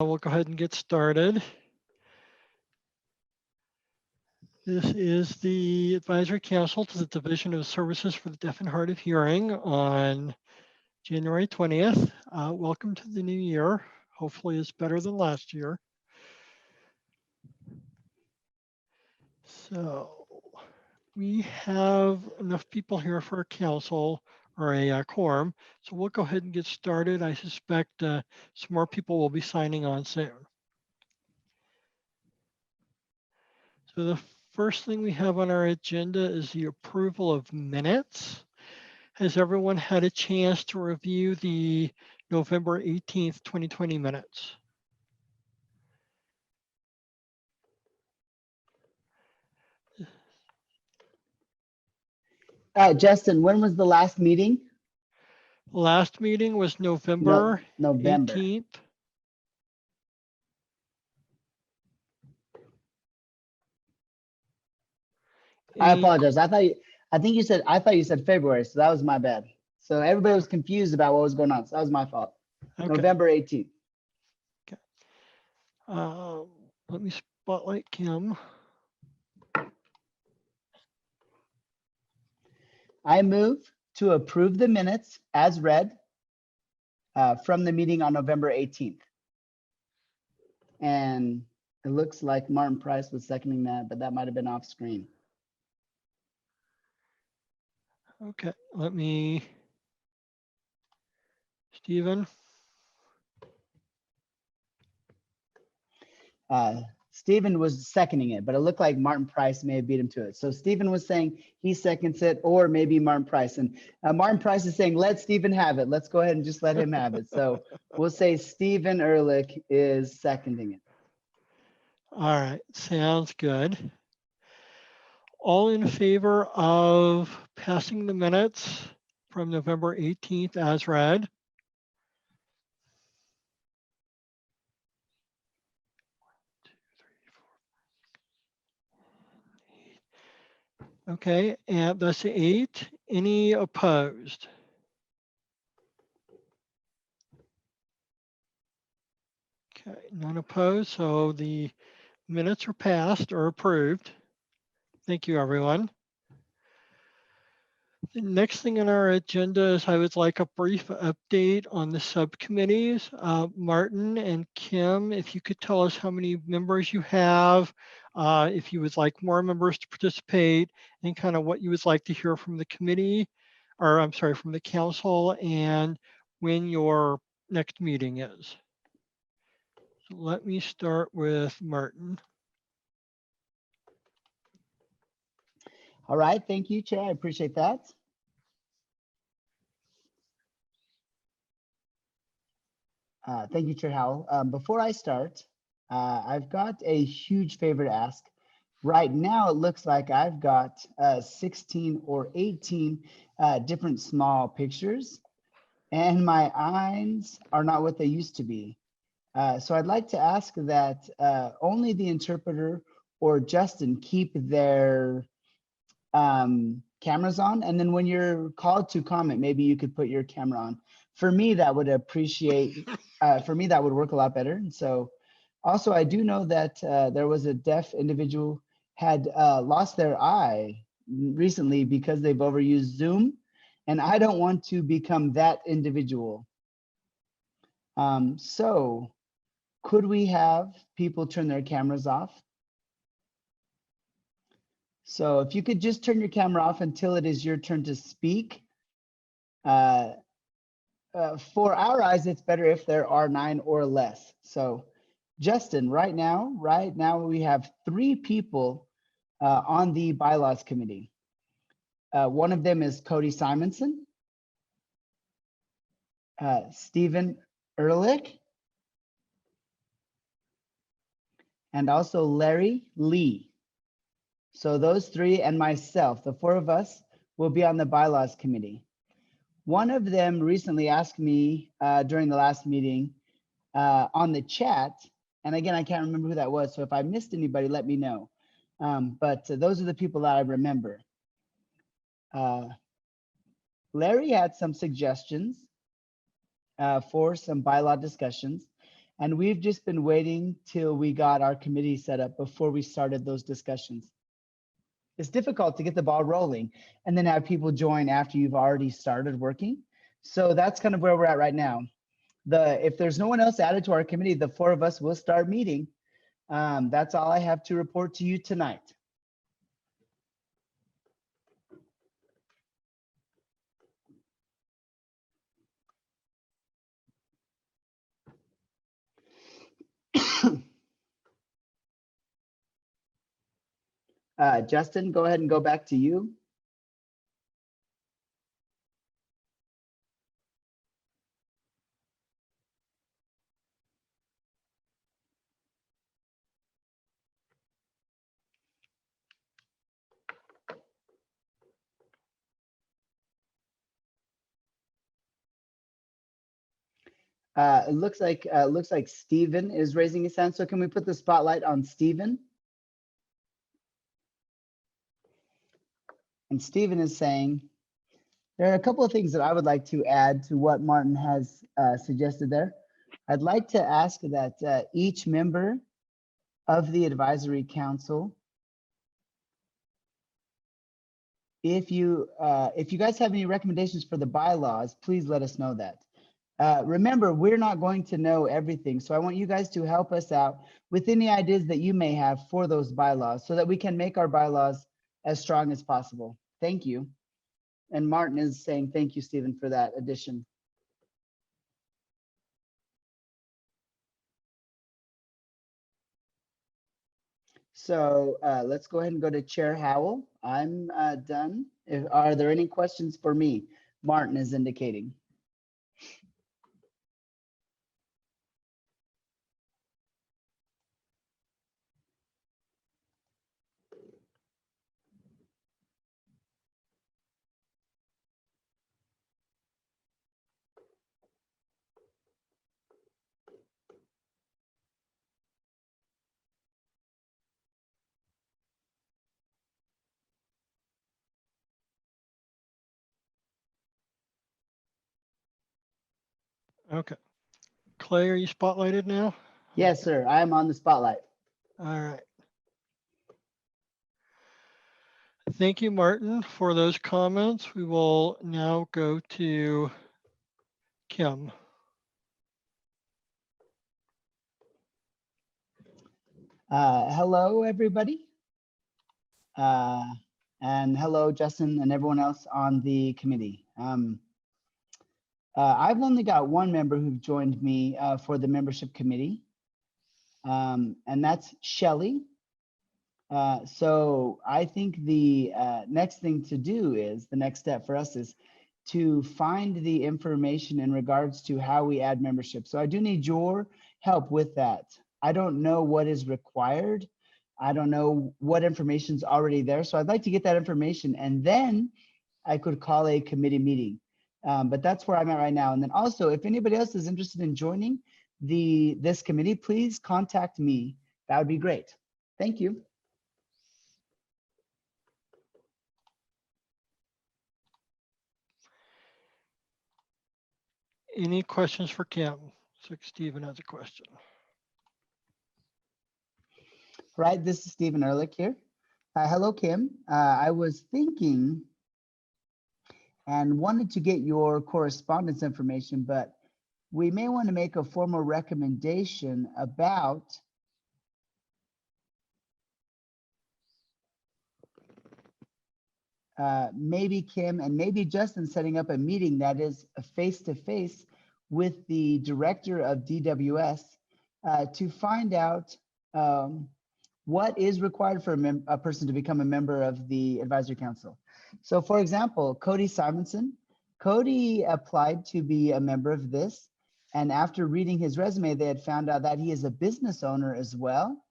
We'll go ahead and get started. This is the Advisory Council to the Division of Services for the Deaf and Hard of Hearing on January 20th. Welcome to the new year. Hopefully it's better than last year. So we have enough people here for a council or a quorum. So we'll go ahead and get started. I suspect some more people will be signing on soon. So the first thing we have on our agenda is the approval of minutes. Has everyone had a chance to review the November 18th, 2020 minutes? Justin, when was the last meeting? Last meeting was November November. 18th. I apologize. I thought you said February, so that was my bad. So everybody was confused about what was going on. So that was my fault. Okay. November 18th. Okay. Let me spotlight Kim. I move to approve the minutes as read from the meeting on November 18th. And it looks like Martin Price was seconding that, but that might have been off screen. Okay, let me, Stephen. Stephen was seconding it, but it looked like Martin Price may have beat him to it. So Stephen was saying he seconds it, or maybe Martin Price. And Martin Price is saying, let Stephen have it. Let's go ahead and just let him have it. So we'll say Stephen Ehrlich is seconding it. All right, sounds good. All in favor of passing the minutes from November 18th as read? Okay, and that's 8. Any opposed? Okay, none opposed, so the minutes are passed or approved. Thank you, everyone. The next thing on our agenda is I would like a brief update on the subcommittees. Martin and Kim, if you could tell us how many members you have, if you would like more members to participate, and kind of what you would like to hear from the committee, or I'm sorry, from the council, and when your next meeting is. So let me start with Martin. All right, thank you, Chair. I appreciate that. Thank you, Chair Howell. Before I start, I've got a huge favor to ask. Right now, it looks like I've got 16 or 18 different small pictures, and my eyes are not what they used to be. So I'd like to ask that only the interpreter or Justin keep their cameras on, and then when you're called to comment, maybe you could put your camera on. For me, that would for me, that would work a lot better. And so also, I do know that there was a deaf individual had lost their eye recently because they've overused Zoom, and I don't want to become that individual. So could we have people turn their cameras off? So if you could just turn your camera off until it is your turn to speak. For our eyes, it's better if there are 9 or less. So Justin, right now we have 3 people on the bylaws committee. One of them is Cody Simonson, Stephen Ehrlich, and also Larry Lee. So those 3 and myself, the 4 of us, will be on the bylaws committee. One of them recently asked me during the last meeting on the chat, and again, I can't remember who that was, so if I missed anybody, let me know. But those are the people that I remember. Larry had some suggestions for some bylaw discussions, And we've just been waiting till we got our committee set up before we started those discussions. It's difficult to get the ball rolling and then have people join after you've already started working. So that's kind of where we're at right now. If there's no one else added to our committee, the four of us will start meeting. That's all I have to report to you tonight. Justin, go ahead and go back to you. It looks like Stephen is raising his hand. So can we put the spotlight on Stephen? And Stephen is saying, there are a couple of things that I would like to add to what Martin has suggested there. I'd like to ask that each member of the advisory council, if you guys have any recommendations for the bylaws, please let us know that. Remember, we're not going to know everything, so I want you guys to help us out with any ideas that you may have for those bylaws so that we can make our bylaws as strong as possible. Thank you. And Martin is saying thank you, Stephen, for that addition. So let's go ahead and go to Chair Howell. I'm done. Are there any questions for me? Martin is indicating. Okay. Clay, are you spotlighted now? Yes, sir. I am on the spotlight. All right. Thank you, Martin, for those comments. We will now go to Kim. Hello, everybody. And hello, Justin, and everyone else on the committee. I've only got one member who've joined me for the membership committee, and that's Shelly. So I think the next thing to do is, the next step for us is to find the information in regards to how we add membership. So I do need your help with that. I don't know what is required. I don't know what information's already there. So I'd like to get that information, and then I could call a committee meeting. But that's where I'm at right now. And then also, if anybody else is interested in joining this committee, please contact me. That would be great. Thank you. Any questions for Kim? Looks like Stephen has a question. Right, this is Stephen Ehrlich here. Hello, Kim. I was thinking and wanted to get your correspondence information, but we may want to make a formal recommendation about maybe Kim and maybe Justin setting up a meeting that is a face-to-face with the director of DWS to find out what is required for a person to become a member of the advisory council. So for example, Cody Simonson. Cody applied to be a member of this, and after reading his resume, they had found out that he is a business owner as well,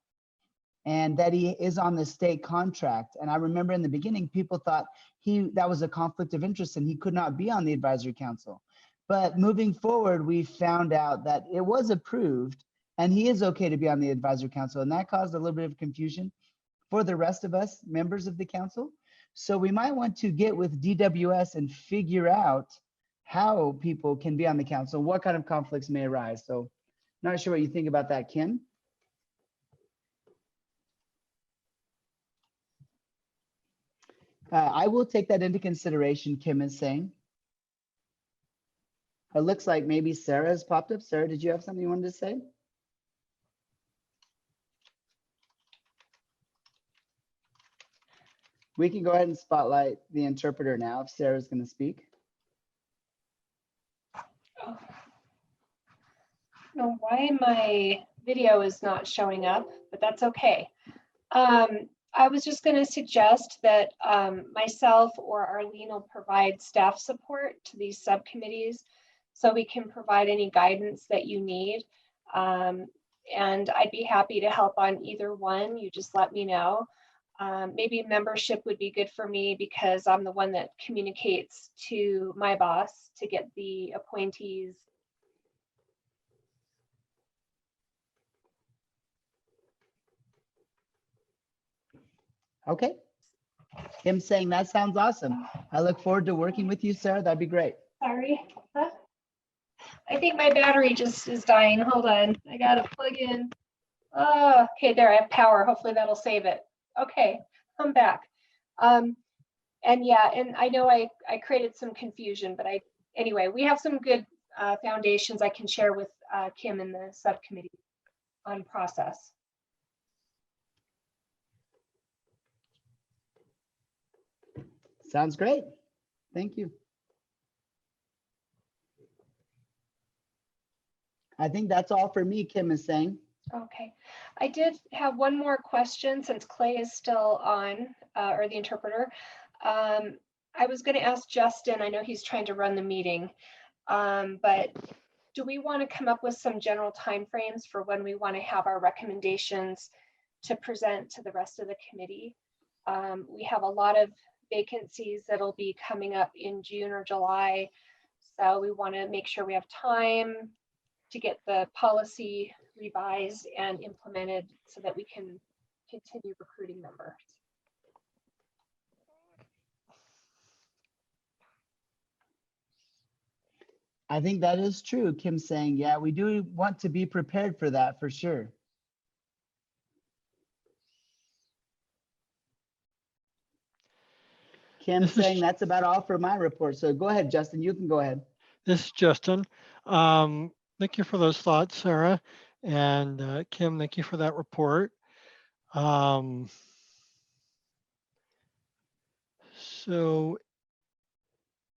and that he is on the state contract. And I remember in the beginning, people thought that was a conflict of interest and he could not be on the advisory council. But moving forward, we found out that it was approved and he is okay to be on the advisory council. And that caused a little bit of confusion for the rest of us members of the council. So we might want to get with DWS and figure out how people can be on the council, what kind of conflicts may arise. So Not sure what you think about that, Kim. I will take that into consideration, Kim is saying. It looks like maybe Sarah has popped up. Sarah, did you have something you wanted to say? We can go ahead and spotlight the interpreter now if Sarah's going to speak. Oh. I don't know why my video is not showing up, but that's okay. I was just going to suggest that myself or Arlene will provide staff support to these subcommittees so we can provide any guidance that you need. And I'd be happy to help on either one. You just let me know. Maybe membership would be good for me because I'm the one that communicates to my boss to get the appointees. Okay. Kim saying that sounds awesome. I look forward to working with you, Sarah. That'd be great. Sorry. Huh? I think my battery just is dying. Hold on. I gotta plug in. Oh, okay, there, I have power. Hopefully that'll save it. Okay, I'm back. And yeah, and I know I created some confusion, but anyway, we have some good foundations I can share with Kim and the subcommittee on process. Sounds great. Thank you. I think that's all for me, Kim is saying. Okay, I did have one more question since Clay is still on, or the interpreter. I was going to ask Justin, I know he's trying to run the meeting, but do we want to come up with some general timeframes for when we want to have our recommendations to present to the rest of the committee? We have a lot of vacancies that'll be coming up in June or July, so we want to make sure we have time to get the policy revised and implemented so that we can continue recruiting members. I think that is true. Kim saying, yeah, we do want to be prepared for that for sure. Kim saying that's about all for my report. So go ahead, Justin, you can go ahead. This is Justin. Thank you for those thoughts, Sarah. And Kim, thank you for that report. So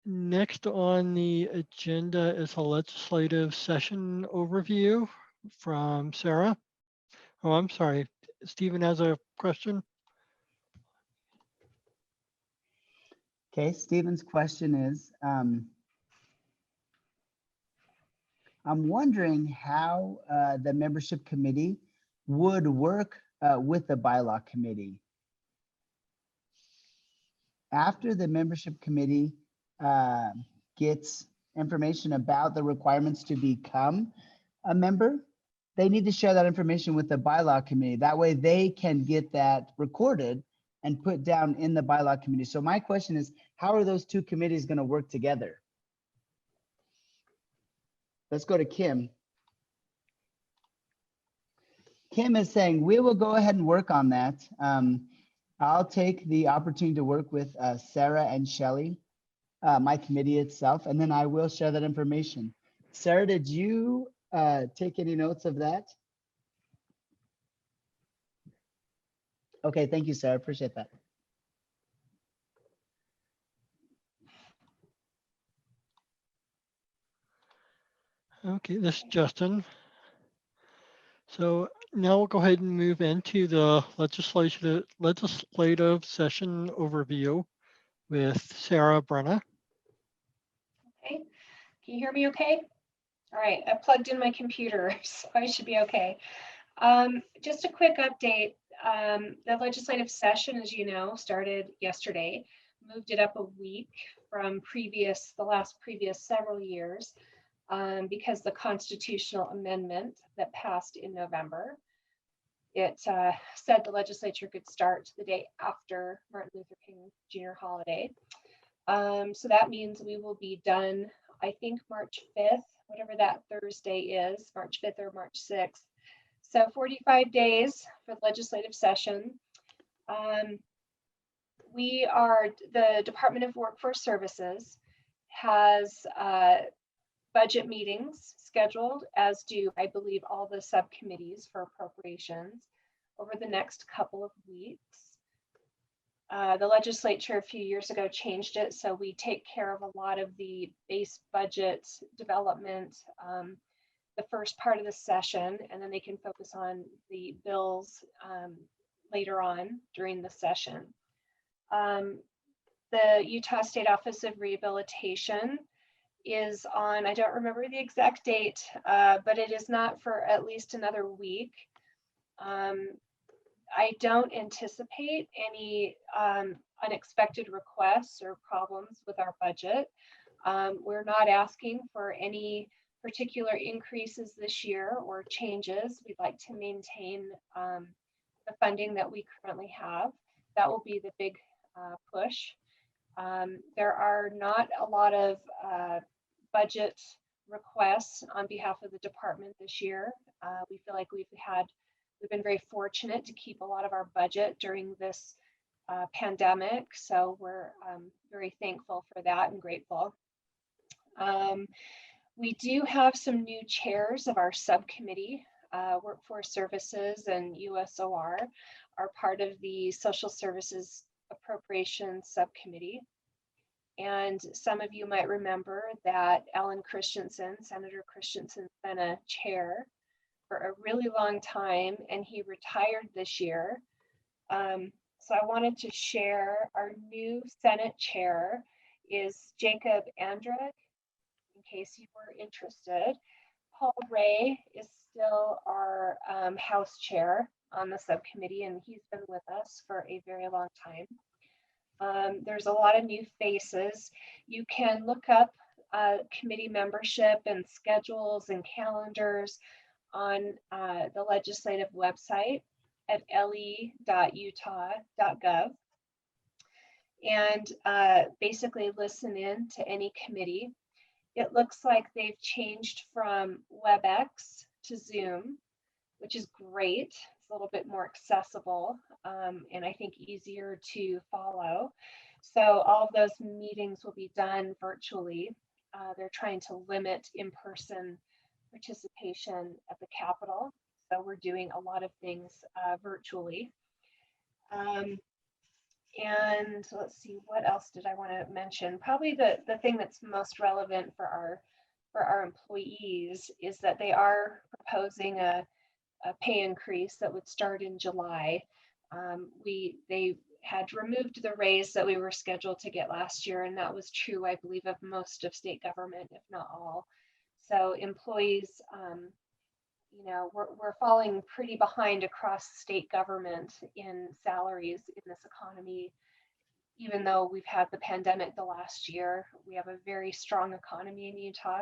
next on the agenda is a legislative session overview from Sarah. Oh, I'm sorry. Stephen has a question. Okay, Stephen's question is, I'm wondering how the membership committee would work with the bylaw committee. After the membership committee gets information about the requirements to become a member, they need to share that information with the bylaw committee. That way they can get that recorded and put down in the bylaw committee. So my question is, how are those two committees going to work together? Let's go to Kim. Kim is saying, we will go ahead and work on that. I'll take the opportunity to work with Sarah and Shelley, my committee itself, and then I will share that information. Sarah, did you take any notes of that? Okay, thank you, Sarah. Appreciate that. Okay, this is Justin. So now we'll go ahead and move into the legislative session overview with Sarah Brenna. Okay, can you hear me okay? All right, I plugged in my computer, so I should be okay. Just a quick update. The legislative session, as you know, started yesterday, moved it up a week from the last previous several years because the constitutional amendment that passed in November, it said the legislature could start the day after Martin Luther King Jr. holiday. So that means we will be done, I think, March 5th whatever that Thursday is, March 5th or March 6th. So 45 days for the legislative session. The Department of Workforce Services has budget meetings scheduled, as do, I believe, all the subcommittees for appropriations over the next couple of weeks. The legislature a few years ago changed it, so we take care of a lot of the base budget development the first part of the session, and then they can focus on the bills later on during the session. The Utah State Office of Rehabilitation is on, I don't remember the exact date, but it is not for at least another week. I don't anticipate any unexpected requests or problems with our budget. We're not asking for any particular increases this year or changes. We'd like to maintain the funding that we currently have. That will be the big push. There are not a lot of budget requests on behalf of the department this year. We feel like we've been very fortunate to keep a lot of our budget during this pandemic. So we're very thankful for that and grateful. We do have some new chairs of our subcommittee. Workforce Services and USOR are part of the Social Services Appropriations Subcommittee. And some of you might remember that Alan Christensen, Senator Christensen's been a chair for a really long time, and he retired this year. So I wanted to share our new Senate chair is Jacob Andrick, in case you were interested. Paul Ray is still our House chair on the subcommittee, and he's been with us for a very long time. There's a lot of new faces. You can look up committee membership and schedules and calendars on the legislative website at le.utah.gov, and basically listen in to any committee. It looks like they've changed from WebEx to Zoom, which is great. It's a little bit more accessible and I think easier to follow. So all of those meetings will be done virtually. They're trying to limit in-person participation at the Capitol. So we're doing a lot of things virtually. And let's see, what else did I want to mention? Probably the thing that's most relevant for our employees is that they are proposing a pay increase that would start in July. They had removed the raise that we were scheduled to get last year, and that was true, I believe, of most of state government, if not all. So employees, you know, we're falling pretty behind across state government in salaries in this economy. Even though we've had the pandemic the last year, we have a very strong economy in Utah,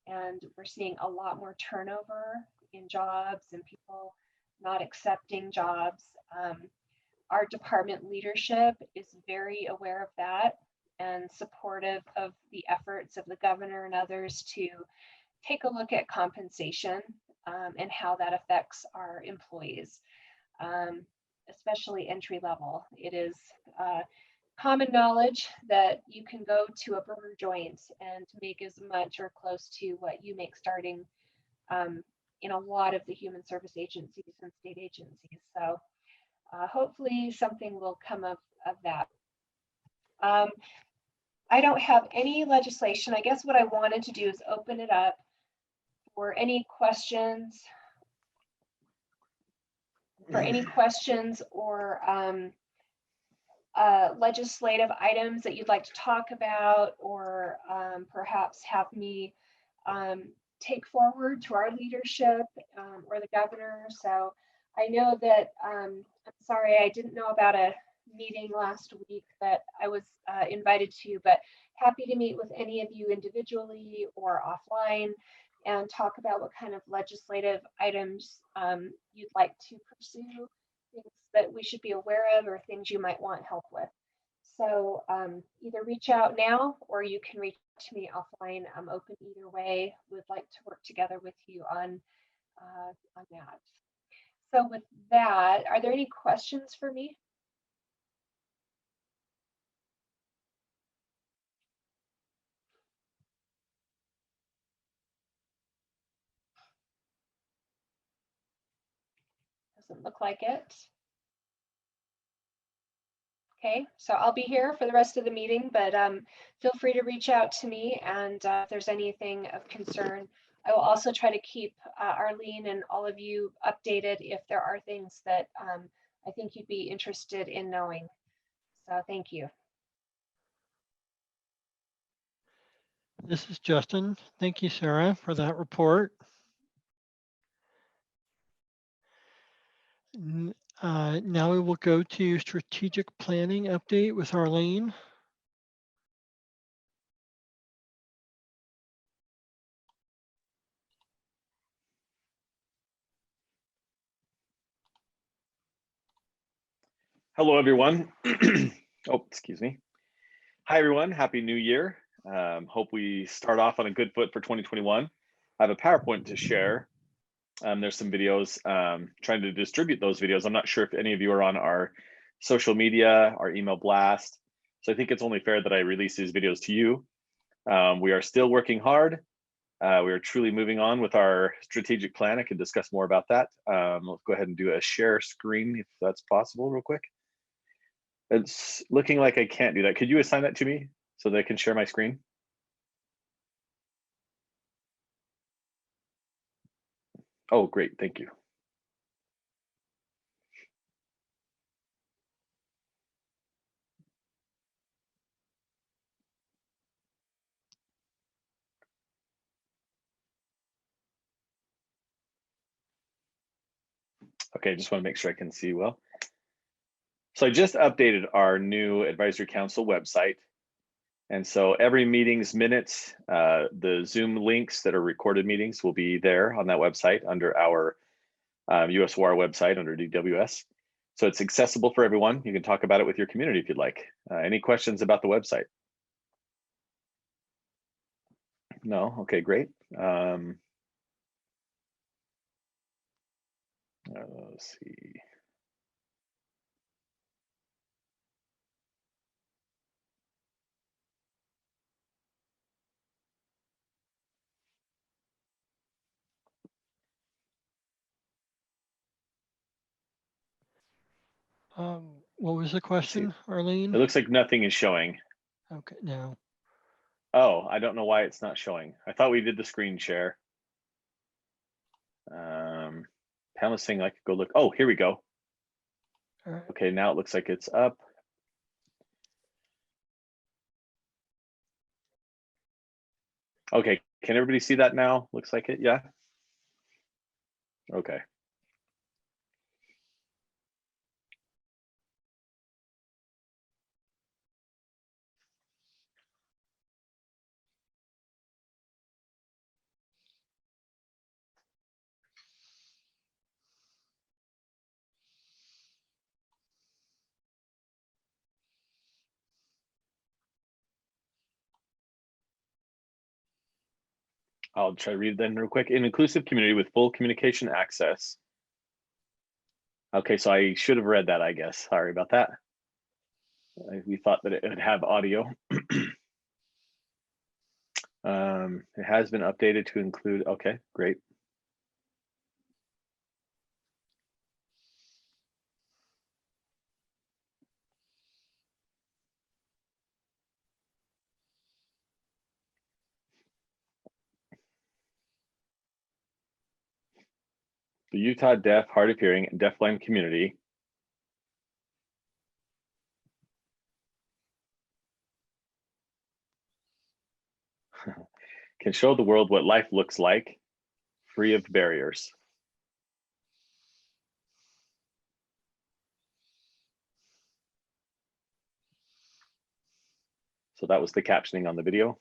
and we're seeing a lot more turnover in jobs and people not accepting jobs. Our department leadership is very aware of that and supportive of the efforts of the governor and others to take a look at compensation and how that affects our employees, especially entry level. It is common knowledge that you can go to a burger joint and make as much or close to what you make starting in a lot of the human service agencies and state agencies. So hopefully something will come of that. I don't have any legislation. I guess what I wanted to do is open it up for any questions, or legislative items that you'd like to talk about, or perhaps have me take forward to our leadership or the governor. So I know that, I'm sorry, I didn't know about a meeting last week that I was invited to, but happy to meet with any of you individually or offline and talk about what kind of legislative items you'd like to pursue, things that we should be aware of or things you might want help with. So either reach out now or you can reach to me offline. I'm open either way. Would like to work together with you on that. So with that, are there any questions for me? Doesn't look like it. Okay, so I'll be here for the rest of the meeting, but feel free to reach out to me, and if there's anything of concern. I will also try to keep Arlene and all of you updated if there are things that I think you'd be interested in knowing. So thank you. This is Justin. Thank you, Sarah, for that report. Now we will go to strategic planning update with Arlene. Hello, everyone. Oh, excuse me. Hi, everyone. Happy New Year. Hope we start off on a good foot for 2021. I have a PowerPoint to share. There's some videos, trying to distribute those videos. I'm not sure if any of you are on our social media, our email blast. So I think it's only fair that I release these videos to you. We are still working hard. We are truly moving on with our strategic plan. I can discuss more about that. Let's go ahead and do a share screen if that's possible real quick. It's looking like I can't do that. Could you assign that to me so that I can share my screen? Oh, great, thank you. Okay, just want to make sure I can see well. So I just updated our new advisory council website. And so every meeting's minutes, the Zoom links that are recorded meetings will be there on that website under our USWAR website under DWS. So it's accessible for everyone. You can talk about it with your community if you'd like. Any questions about the website? No, okay, great. Let's see. What was the question, Arlene? It looks like nothing is showing. Okay, now. Oh, I don't know why it's not showing. I thought we did the screen share. Pamela's saying I could go look. Oh, here we go. All right. Okay, now it looks like it's up. Okay, can everybody see that now? Looks like it, yeah? Okay. I'll try to read it then real quick. An inclusive community with full communication access. Okay, so I should have read that, I guess. Sorry about that. We thought that it would have audio. It has been updated to include, okay, great. The Utah Deaf, Hard of Hearing, and Deafblind community can show the world what life looks like, free of barriers. So that was the captioning on the video.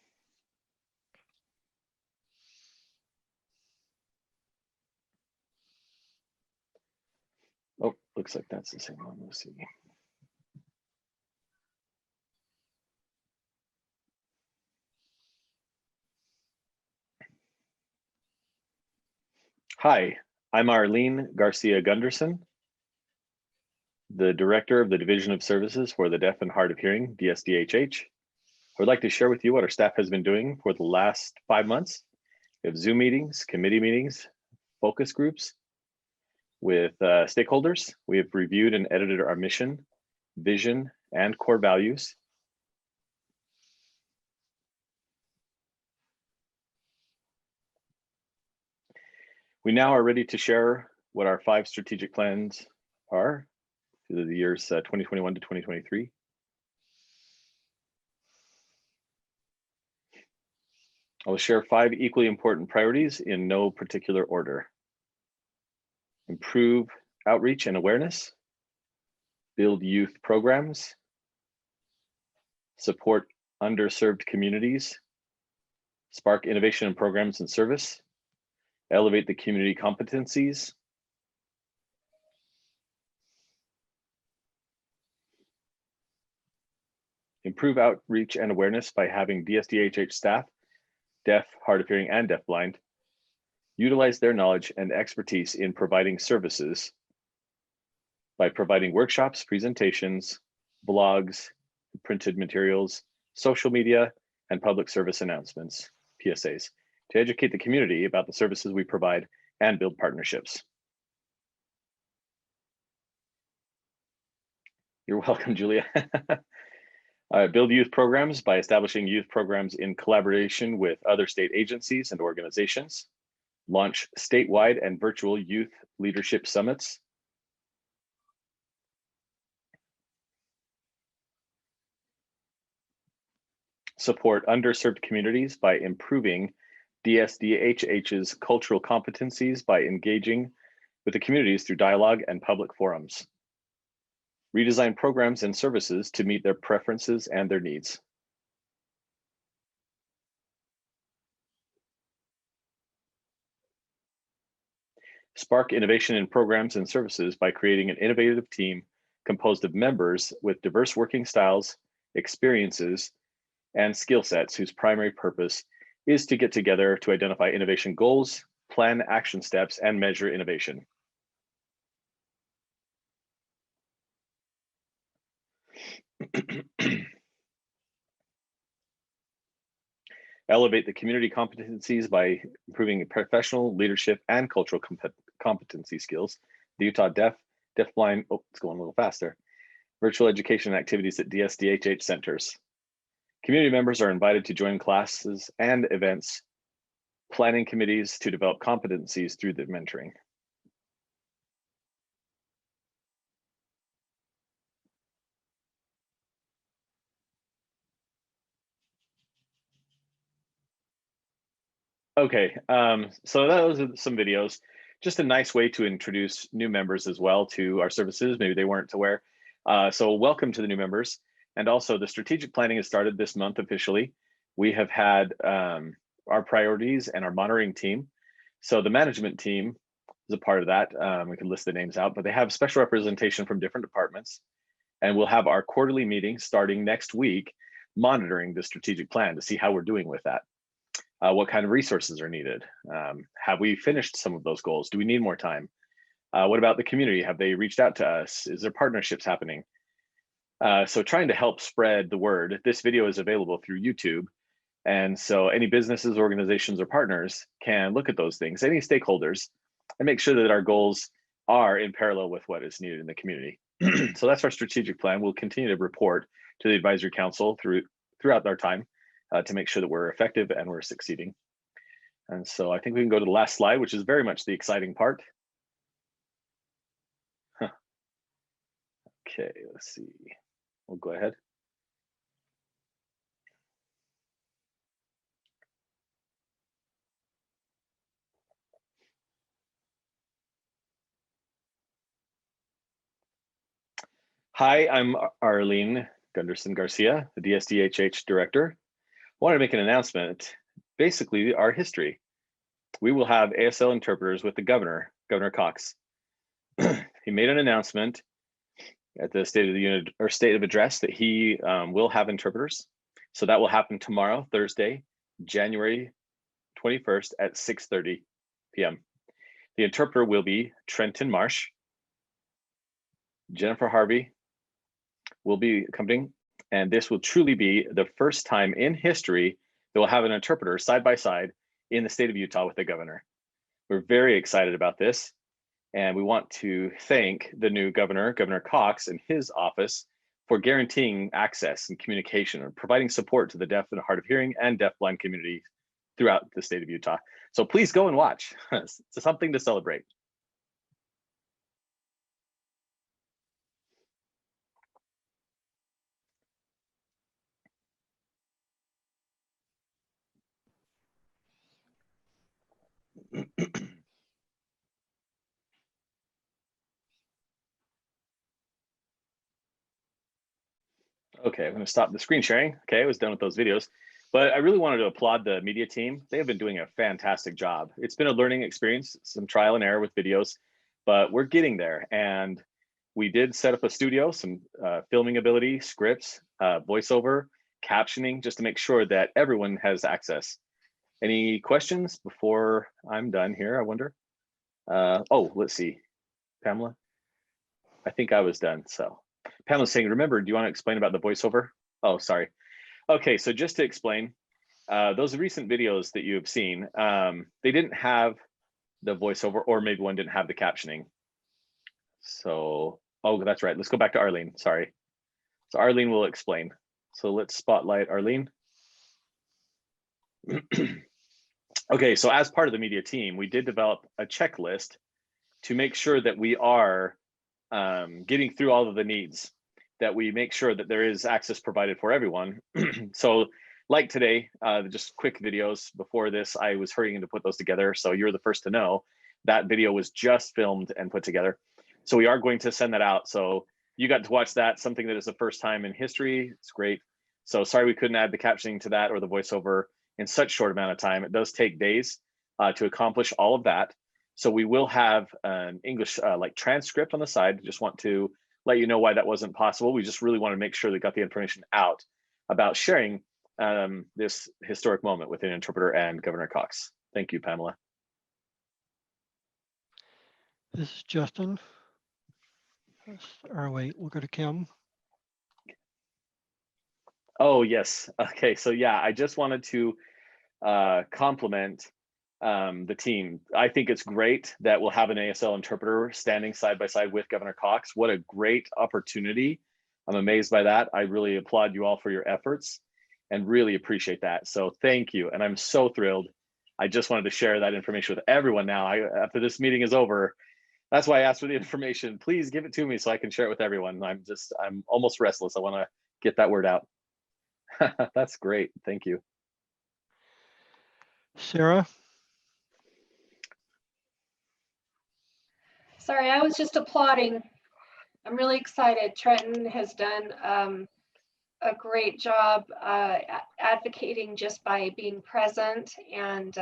Oh, looks like that's the same one. Let's see. Hi, I'm Arlene Garcia Gunderson, the Director of the Division of Services for the Deaf and Hard of Hearing, DSDHH. I would like to share with you what our staff has been doing for the last 5 months. We have Zoom meetings, committee meetings, focus groups with stakeholders. We have reviewed and edited our mission, vision, and core values. We now are ready to share what our 5 strategic plans are through the years 2021 to 2023. I will share 5 equally important priorities in no particular order. Improve outreach and awareness, build youth programs, support underserved communities, spark innovation in programs and service, elevate the community competencies, improve outreach and awareness by having DSDHH staff, deaf, hard of hearing, and deafblind, utilize their knowledge and expertise in providing services by providing workshops, presentations, blogs, printed materials, social media, and public service announcements, PSAs, to educate the community about the services we provide and build partnerships. You're welcome, Julia. Build youth programs by establishing youth programs in collaboration with other state agencies and organizations. Launch statewide and virtual youth leadership summits. Support underserved communities by improving DSDHH's cultural competencies by engaging with the communities through dialogue and public forums. Redesign programs and services to meet their preferences and their needs. Spark innovation in programs and services by creating an innovative team composed of members with diverse working styles, experiences, and skill sets whose primary purpose is to get together to identify innovation goals, plan action steps, and measure innovation. Elevate the community competencies by improving professional, leadership, and cultural competency skills. The Utah Deafblind, oh, it's going a little faster. Virtual education activities at DSDHH centers. Community members are invited to join classes and events, planning committees to develop competencies through the mentoring. Okay, so those are some videos. Just a nice way to introduce new members as well to our services. Maybe they weren't aware. So welcome to the new members. And also the strategic planning has started this month officially. We have had our priorities and our monitoring team. So the management team is a part of that. We can list the names out, but they have special representation from different departments. And we'll have our quarterly meeting starting next week, monitoring the strategic plan to see how we're doing with that. What kind of resources are needed? Have we finished some of those goals? Do we need more time? What about the community? Have they reached out to us? Is there partnerships happening? So trying to help spread the word. This video is available through YouTube. And so any businesses, organizations, or partners can look at those things, any stakeholders, and make sure that our goals are in parallel with what is needed in the community. So that's our strategic plan. We'll continue to report to the advisory council throughout our time to make sure that we're effective and we're succeeding. And so I think we can go to the last slide, which is very much the exciting part. Okay, let's see. We'll go ahead. Hi, I'm Arlene Gunderson Garcia, the DSDHH director. I wanted to make an announcement, basically our history. We will have ASL interpreters with the governor, Governor Cox. He made an announcement at the State of the Union or State of Address that he will have interpreters. So that will happen tomorrow, Thursday, January 21st at 6:30 p.m. The interpreter will be Trenton Marsh. Jennifer Harvey will be accompanying, and this will truly be the first time in history that we'll have an interpreter side by side in the state of Utah with the governor. We're very excited about this, and we want to thank the new governor, Governor Cox, and his office for guaranteeing access and communication and providing support to the deaf and hard of hearing and deafblind community throughout the state of Utah. So please go and watch. It's something to celebrate. Okay, I'm going to stop the screen sharing. Okay, I was done with those videos, but I really wanted to applaud the media team. They have been doing a fantastic job. It's been a learning experience, some trial and error with videos, but we're getting there. And we did set up a studio, some filming ability, scripts, voiceover, captioning, just to make sure that everyone has access. Any questions before I'm done here, I wonder? Oh, let's see. Pamela? I think I was done, so. Pamela's saying, remember, do you want to explain about the voiceover? Oh, sorry. Okay, so just to explain, those recent videos that you have seen, they didn't have the voiceover, or maybe one didn't have the captioning. So, oh, that's right. Let's go back to Arlene, sorry. So Arlene will explain. So let's spotlight Arlene. Okay, so as part of the media team, we did develop a checklist to make sure that we are getting through all of the needs, that we make sure that there is access provided for everyone. So like today, just quick videos before this, I was hurrying to put those together. So you're the first to know that video was just filmed and put together. So we are going to send that out. So you got to watch that, something that is the first time in history. It's great. So sorry we couldn't add the captioning to that or the voiceover in such short amount of time. It does take days to accomplish all of that. So we will have an English like transcript on the side. Just want to let you know why that wasn't possible. We just really want to make sure they got the information out about sharing this historic moment with an interpreter and Governor Cox. Thank you, Pamela. This is Justin. Or wait, we'll go to Kim. Oh, yes. Okay, so yeah, I just wanted to compliment the team. I think it's great that we'll have an ASL interpreter standing side by side with Governor Cox. What a great opportunity. I'm amazed by that. I really applaud you all for your efforts and really appreciate that. So thank you. And I'm so thrilled. I just wanted to share that information with everyone now. After this meeting is over, that's why I asked for the information. Please give it to me so I can share it with everyone. I'm almost restless. I want to get that word out. That's great. Thank you. Sarah? Sorry, I was just applauding. I'm really excited. Trenton has done a great job advocating just by being present, and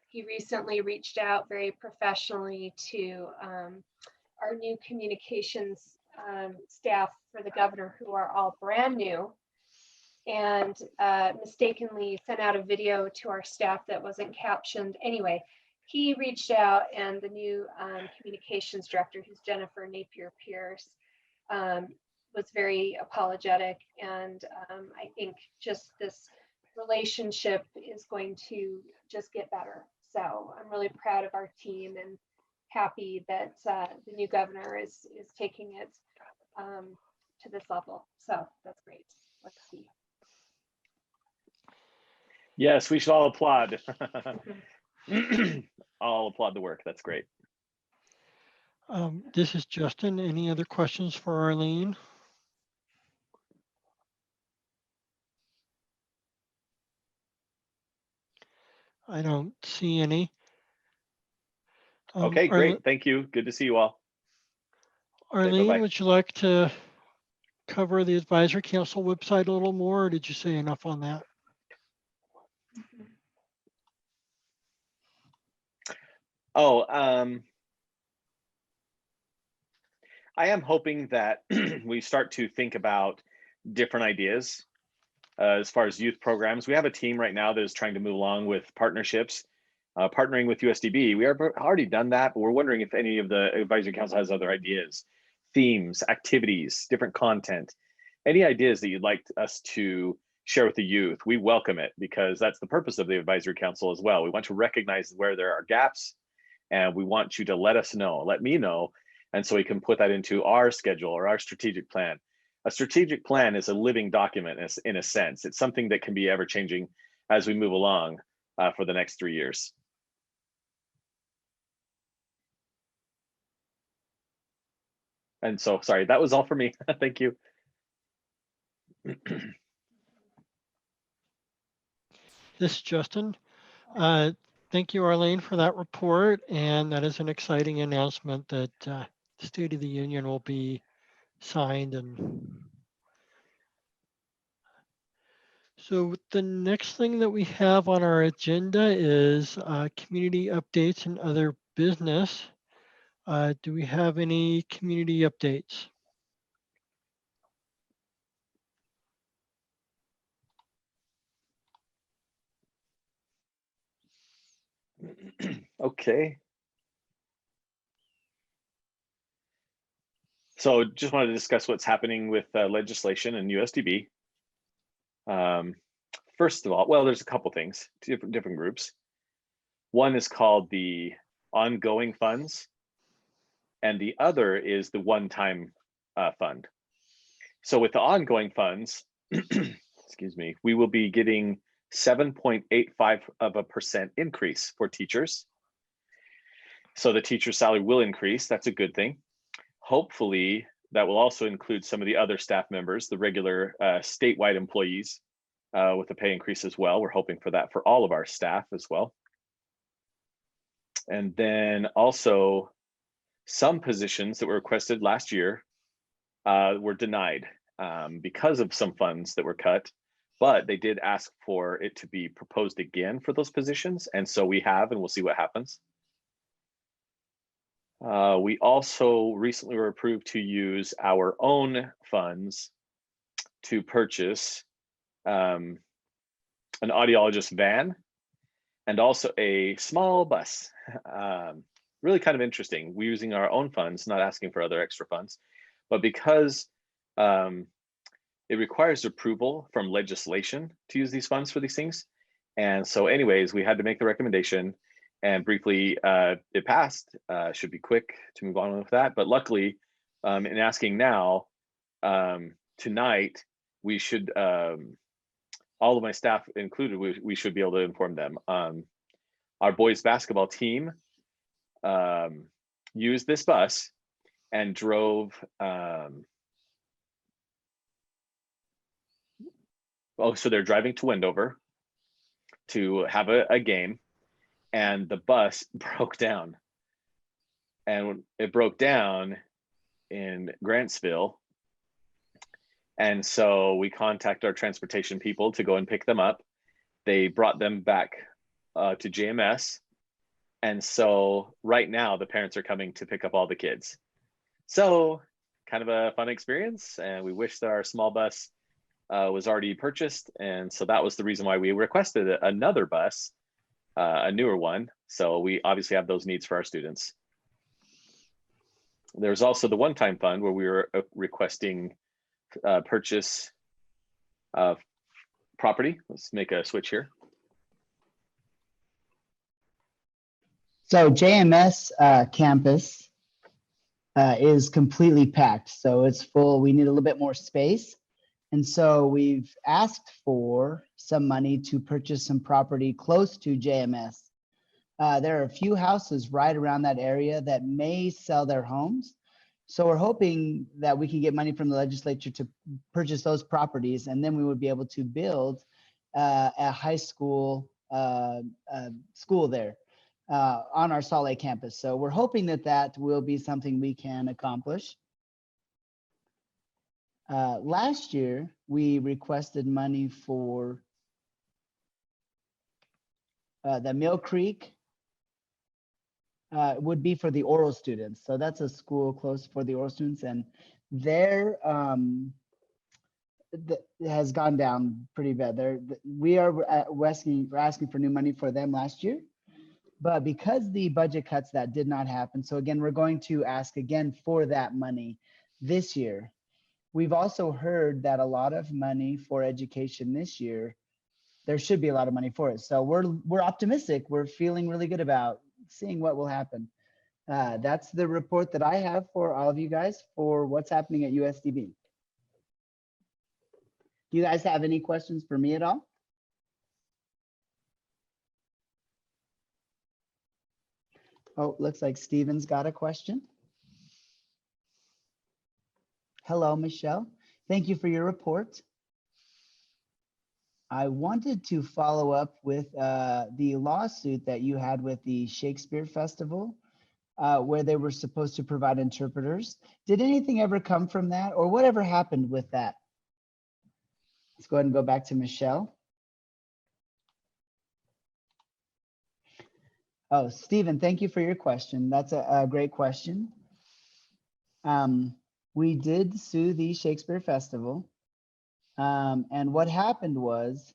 he recently reached out very professionally to our new communications staff for the governor, who are all brand new, and mistakenly sent out a video to our staff that wasn't captioned. Anyway, he reached out, and the new communications director, who's Jennifer Napier Pierce, was very apologetic. And I think just this relationship is going to just get better. So I'm really proud of our team and happy that the new governor is taking it to this level. So that's great. Let's see. Yes, we should all applaud. I'll applaud the work. That's great. This is Justin. Any other questions for Arlene? I don't see any. Okay, great. Thank you. Good to see you all. Arlene, bye-bye. would you like to cover the advisory council website a little more, or did you say enough on that? Oh, I am hoping that we start to think about different ideas as far as youth programs. We have a team right now that is trying to move along with partnerships Partnering with USDB, we have already done that, but we're wondering if any of the advisory council has other ideas, themes, activities, different content, any ideas that you'd like us to share with the youth. We welcome it, because that's the purpose of the advisory council as well. We want to recognize where there are gaps, and we want you to let us know, let me know, and so we can put that into our schedule or our strategic plan. A strategic plan is a living document in a sense. It's something that can be ever changing as we move along for the next 3 years. And so, sorry, that was all for me. Thank you. This is Justin. Thank you, Arlene, for that report. And that is an exciting announcement that the State of the Union will be signed. And so the next thing that we have on our agenda is community updates and other business. Do we have any community updates? Okay. So just wanted to discuss what's happening with legislation and USDB. First of all, well, there's a couple things, different groups. One is called the ongoing funds, and the other is the one-time fund. So with the ongoing funds, excuse me, we will be getting 7.85% increase for teachers. So the teacher salary will increase. That's a good thing. Hopefully, that will also include some of the other staff members, the regular statewide employees with a pay increase as well. We're hoping for that for all of our staff as well. And then also some positions that were requested last year were denied because of some funds that were cut, but they did ask for it to be proposed again for those positions. And so we have, and we'll see what happens. We also recently were approved to use our own funds to purchase an audiologist van and also a small bus. Really kind of interesting. We're using our own funds, not asking for other extra funds, but because it requires approval from legislation to use these funds for these things. And so anyways, we had to make the recommendation, and briefly it passed. Should be quick to move on with that. But luckily, in asking now, tonight, we should, all of my staff included, we should be able to inform them. Our boys basketball team used this bus and drove, so they're driving to Wendover to have a game, and the bus broke down. And it broke down in Grantsville. And so we contacted our transportation people to go and pick them up. They brought them back to JMS. And so right now the parents are coming to pick up all the kids. So kind of a fun experience. And we wish that our small bus was already purchased. And so that was the reason why we requested another bus, a newer one. So we obviously have those needs for our students. There's also the one-time fund where we were requesting purchase of property. Let's make a switch here. So JMS campus is completely packed. So it's full. We need a little bit more space. And so we've asked for some money to purchase some property close to JMS. There are a few houses right around that area that may sell their homes. So we're hoping that we can get money from the legislature to purchase those properties, and then we would be able to build a high school school there on our Salt Lake campus. So we're hoping that that will be something we can accomplish. Last year, we requested money for the Mill Creek. Would be for the oral students. So that's a school close for the oral students, and their has gone down pretty bad. We are asking for new money for them last year. But because the budget cuts, that did not happen. So again, we're going to ask again for that money this year. We've also heard that a lot of money for education this year, there should be a lot of money for it. So we're optimistic. We're feeling really good about seeing what will happen. That's the report that I have for all of you guys for what's happening at USDB. Do you guys have any questions for me at all? Oh, looks like Steven's got a question. Hello, Michelle. Thank you for your report. I wanted to follow up with the lawsuit that you had with the Shakespeare Festival, where they were supposed to provide interpreters. Did anything ever come from that, or whatever happened with that? Let's go ahead and go back to Michelle. Oh, Stephen, thank you for your question. That's a great question. We did sue the Shakespeare Festival. And what happened was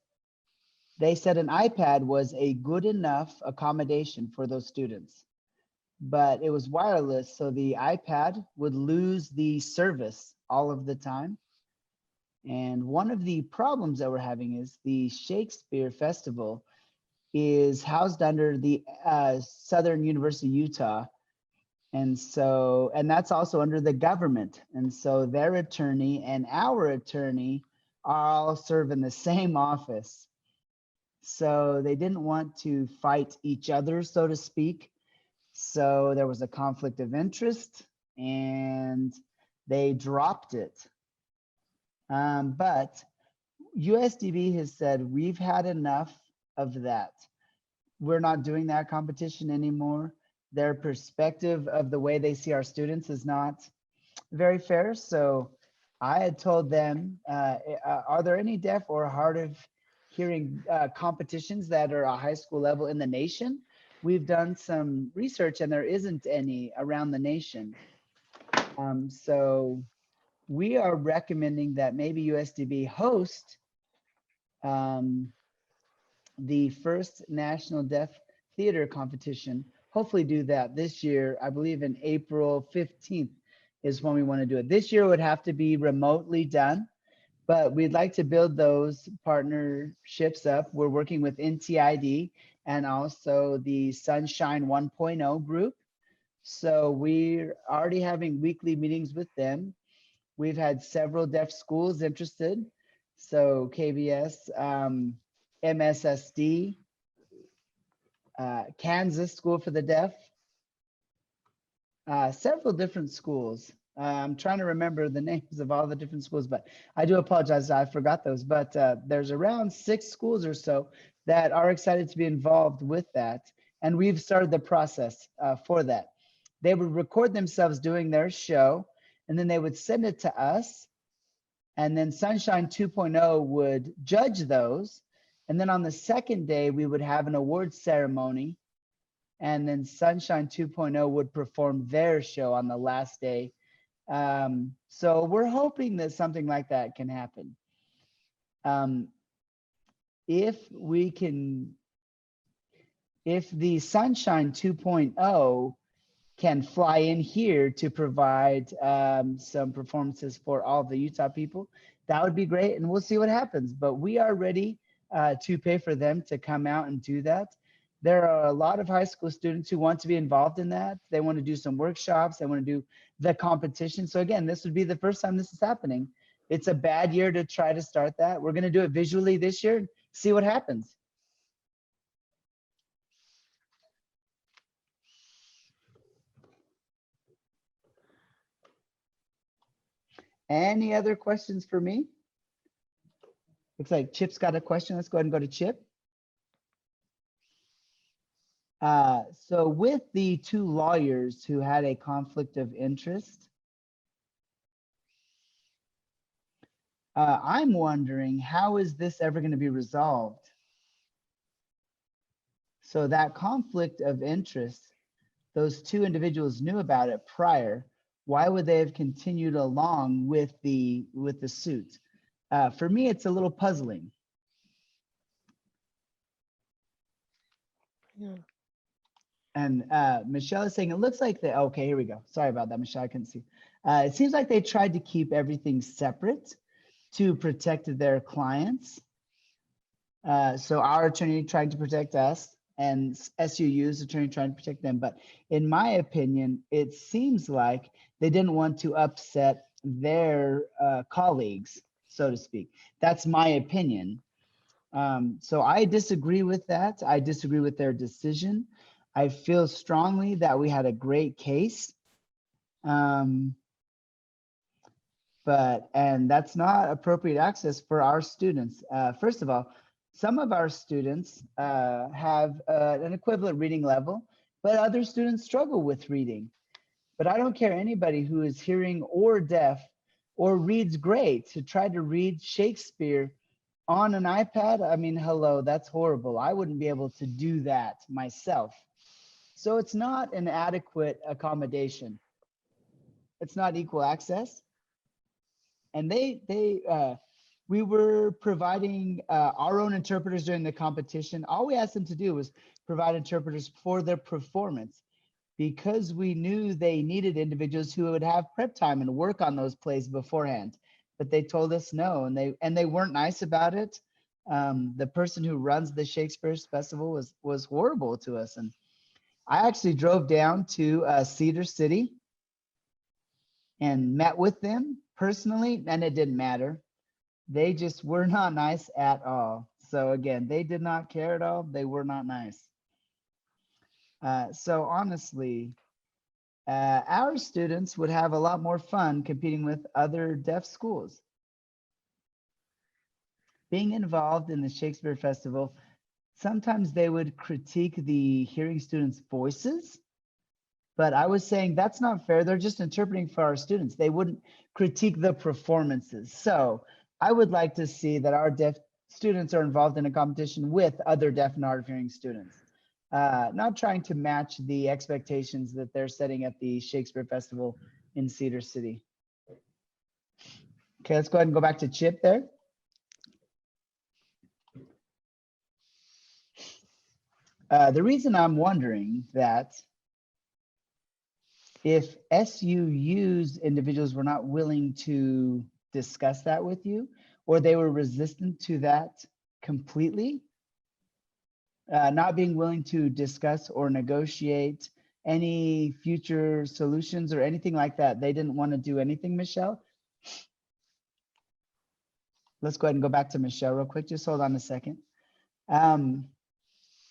they said an iPad was a good enough accommodation for those students, but it was wireless. So the iPad would lose the service all of the time. And one of the problems that we're having is the Shakespeare Festival is housed under the Southern University, Utah. And so, and that's also under the government. And so their attorney and our attorney all serve in the same office. So they didn't want to fight each other, so to speak. So there was a conflict of interest and they dropped it. But USDB has said, we've had enough of that. We're not doing that competition anymore. Their perspective of the way they see our students is not very fair. So I had told them, are there any deaf or hard of hearing competitions that are a high school level in the nation? We've done some research and there isn't any around the nation. So we are recommending that maybe USDB host the first National Deaf Theater Competition. Hopefully do that this year. I believe in April 15th is when we want to do it. This year would have to be remotely done, but we'd like to build those partnerships up. We're working with NTID and also the Sunshine 1.0 group. So we're already having weekly meetings with them. We've had several deaf schools interested. So KBS, MSSD, Kansas School for the Deaf, several different schools. I'm trying to remember the names of all the different schools, but I do apologize, I forgot those. But there's around 6 schools or so that are excited to be involved with that. And we've started the process for that. They would record themselves doing their show, and then they would send it to us. And then Sunshine 2.0 would judge those. And then on the second day, we would have an awards ceremony. And then Sunshine 2.0 would perform their show on the last day. So we're hoping that something like that can happen. If the Sunshine 2.0 can fly in here to provide some performances for all the Utah people, that would be great. And we'll see what happens. But we are ready to pay for them to come out and do that. There are a lot of high school students who want to be involved in that. They want to do some workshops. They want to do the competition. So again, this would be the first time this is happening. It's a bad year to try to start that. We're going to do it visually this year, see what happens. Any other questions for me? Looks like Chip's got a question. Let's go ahead and go to Chip. So with the 2 lawyers who had a conflict of interest, I'm wondering, how is this ever going to be resolved? So that conflict of interest, those 2 individuals knew about it prior. Why would they have continued along with the suit? For me, it's a little puzzling. Yeah. And Michelle is saying, it looks like they, okay, here we go. Sorry about that, Michelle, I couldn't see. It seems like they tried to keep everything separate to protect their clients. So our attorney tried to protect us and SUU's attorney trying to protect them. But in my opinion, it seems like they didn't want to upset their colleagues, so to speak. That's my opinion. So I disagree with that. I disagree with their decision. I feel strongly that we had a great case. And that's not appropriate access for our students. First of all, some of our students have an equivalent reading level, but other students struggle with reading. But I don't care anybody who is hearing or deaf or reads great to try to read Shakespeare on an iPad. I mean, hello, that's horrible. I wouldn't be able to do that myself. So it's not an adequate accommodation. It's not equal access. And we were providing our own interpreters during the competition. All we asked them to do was provide interpreters for their performance because we knew they needed individuals who would have prep time and work on those plays beforehand. But they told us no, and they weren't nice about it. The person who runs the Shakespeare Festival was horrible to us. And I actually drove down to Cedar City and met with them personally, and it didn't matter. They just were not nice at all. So again, they did not care at all. They were not nice. So honestly, our students would have a lot more fun competing with other deaf schools. Being involved in the Shakespeare Festival, sometimes they would critique the hearing students' voices, but I was saying that's not fair. They're just interpreting for our students. They wouldn't critique the performances. So I would like to see that our deaf students are involved in a competition with other deaf and hard of hearing students, not trying to match the expectations that they're setting at the Shakespeare Festival in Cedar City. Okay, let's go ahead and go back to Chip there. The reason I'm wondering that if SUU's individuals were not willing to discuss that with you, or they were resistant to that completely, not being willing to discuss or negotiate any future solutions or anything like that. They didn't want to do anything, Michelle. Let's go ahead and go back to Michelle real quick. Just hold on a second.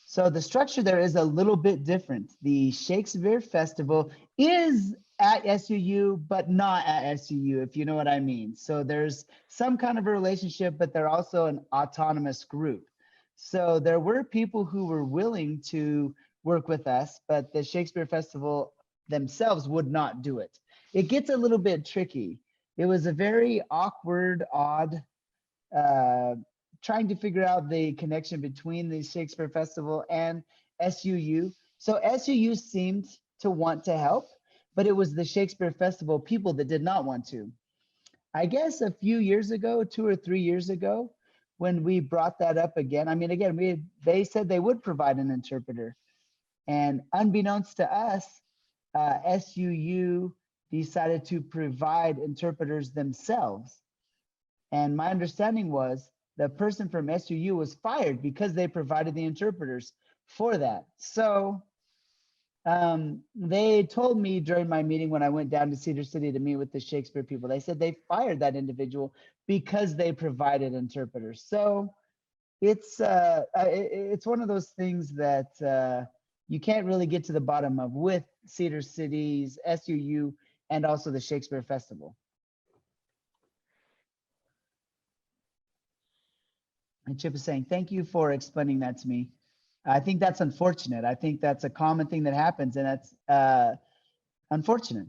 So the structure there is a little bit different. The Shakespeare Festival is at SUU, but not at SUU, if you know what I mean. So there's some kind of a relationship, but they're also an autonomous group. So there were people who were willing to work with us, but the Shakespeare Festival themselves would not do it. It gets a little bit tricky. It was a very awkward, odd, trying to figure out the connection between the Shakespeare Festival and SUU. So SUU seemed to want to help, but it was the Shakespeare Festival people that did not want to. I guess a few years ago, 2 or 3 years ago, when we brought that up again, I mean, again, they said they would provide an interpreter. And unbeknownst to us, SUU decided to provide interpreters themselves. And my understanding was the person from SUU was fired because they provided the interpreters for that. So they told me during my meeting when I went down to Cedar City to meet with the Shakespeare people, they said they fired that individual because they provided interpreters. So it's one of those things that you can't really get to the bottom of with Cedar City's SUU and also the Shakespeare Festival. And Chip is saying, thank you for explaining that to me. I think that's unfortunate. I think that's a common thing that happens, and that's unfortunate.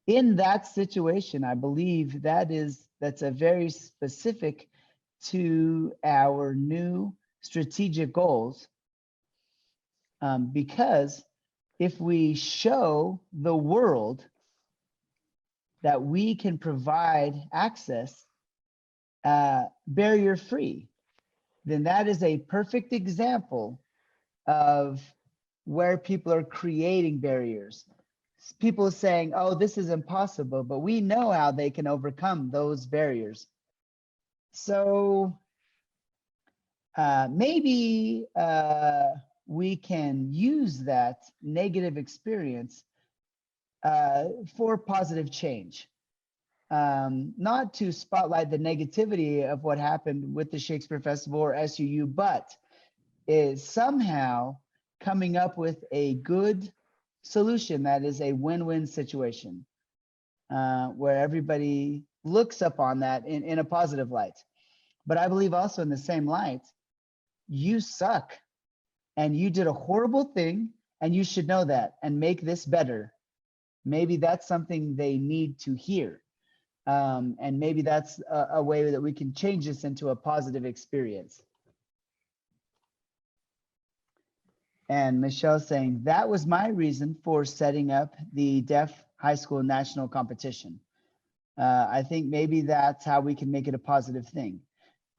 In that situation, I believe that's a very specific to our new strategic goals. Because if we show the world that we can provide access barrier-free, then that is a perfect example of where people are creating barriers. People saying, oh, this is impossible, but we know how they can overcome those barriers. So maybe we can use that negative experience for positive change. Not to spotlight the negativity of what happened with the Shakespeare Festival or SUU, but is somehow coming up with a good solution that is a win-win situation, where everybody looks upon that in a positive light. But I believe also in the same light, you suck and you did a horrible thing and you should know that and make this better. Maybe that's something they need to hear. And maybe that's a way that we can change this into a positive experience. And Michelle saying, that was my reason for setting up the Deaf High School National Competition. I think maybe that's how we can make it a positive thing.